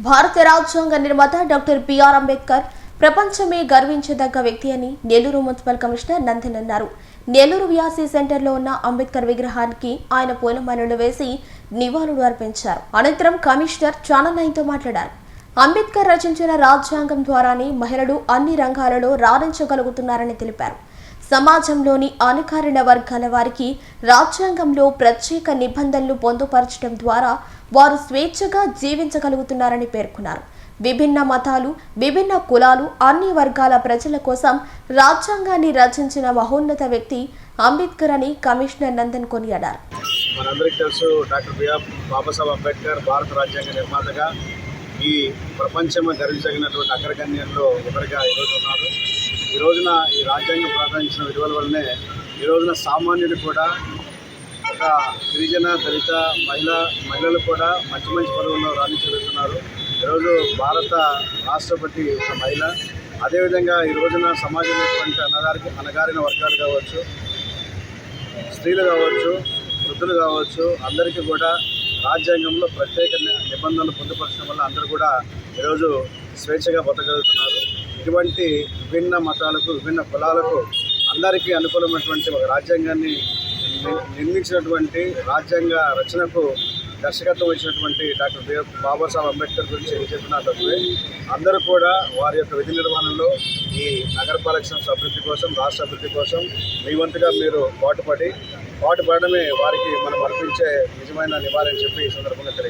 భారత రాజ్యాంగ నిర్మాత డాక్టర్ బిఆర్ అంబేద్కర్ ప్రపంచమే గర్వించదగ్గ వ్యక్తి అని నెల్లూరు మున్సిపల్ కమిషనర్ నందన్ అన్నారు. నెల్లూరు వ్యాసీ సెంటర్లో ఉన్న అంబేద్కర్ విగ్రహానికి ఆయన పూలమాలలు వేసి నివాళులు అర్పించారు. అనంతరం కమిషనర్ ఛానల్ 9తో మాట్లాడారు. అంబేద్కర్ రచించిన రాజ్యాంగం ద్వారానే మహిళలు అన్ని రంగాలలో రాణించగలుగుతున్నారని తెలిపారు. సమాజంలోని అణగారిన వర్గాల వారికి రాజ్యాంగంలో ప్రత్యేక నిబంధనలు పొందుపరచడం ద్వారా వారు స్వేచ్ఛగా జీవించగలుగుతున్నారని పేర్కొన్నారు. విభిన్న మతాలు, విభిన్న కులాలు, అన్ని వర్గాల ప్రజల కోసం రాజ్యాంగాన్ని రచించిన మహోన్నత వ్యక్తి అంబేద్కర్ అని కమిషనర్ నందన్ కొనియాడారు. మనందరికీ తెలుసు, డాక్టర్ బిఆర్ బాబాసాహెబ్ అంబేద్కర్ భారత రాజ్యాంగ నిర్మాతగా ఈ ప్రపంచం గర్వించగినటువంటి అగ్రగణ్యంలో ఒకరిగా ఈరోజు ఉన్నారు. ఈ రోజున ఈ రాజ్యాంగం ప్రారంభించిన విలువల వల్లనే ఈ రోజున సామాన్యులు కూడా, ఒక గిరిజన, దళిత మహిళలు కూడా మంచి పదవుల్లో రాణించగలుగుతున్నారు. ఈరోజు భారత రాష్ట్రపతి ఒక మహిళ. అదేవిధంగా ఈ రోజున సమాజంలో అణగారిన వర్గాలు కావచ్చు, స్త్రీలు కావచ్చు, వృద్ధులు కావచ్చు, అందరికీ కూడా రాజ్యాంగంలో ప్రత్యేక నిబంధనలు పొందుపరచడం వల్ల అందరూ కూడా ఈరోజు స్వేచ్ఛగా బతకగలుగుతున్నారు. ఇటువంటి విభిన్న మతాలకు, విభిన్న కులాలకు అందరికీ అనుకూలమైనటువంటి ఒక రాజ్యాంగాన్ని నిర్మించినటువంటి, రాజ్యాంగ రచనకు దర్శకత్వం వహించినటువంటి డాక్టర్ బాబాసాహెబ్ అంబేద్కర్ గురించి ఏం చెప్పినా తక్కువే. అందరూ కూడా వారి యొక్క విధి నిర్వహణలో ఈ నగరపాలక సంస్థ అభివృద్ధి కోసం, రాష్ట్ర అభివృద్ధి కోసం మీ వంతుగా మీరు పాటుపడమే వారికి మనం అర్పించే నిజమైన నివాళి అని చెప్పి ఈ సందర్భంగా తెలియజేస్తాం.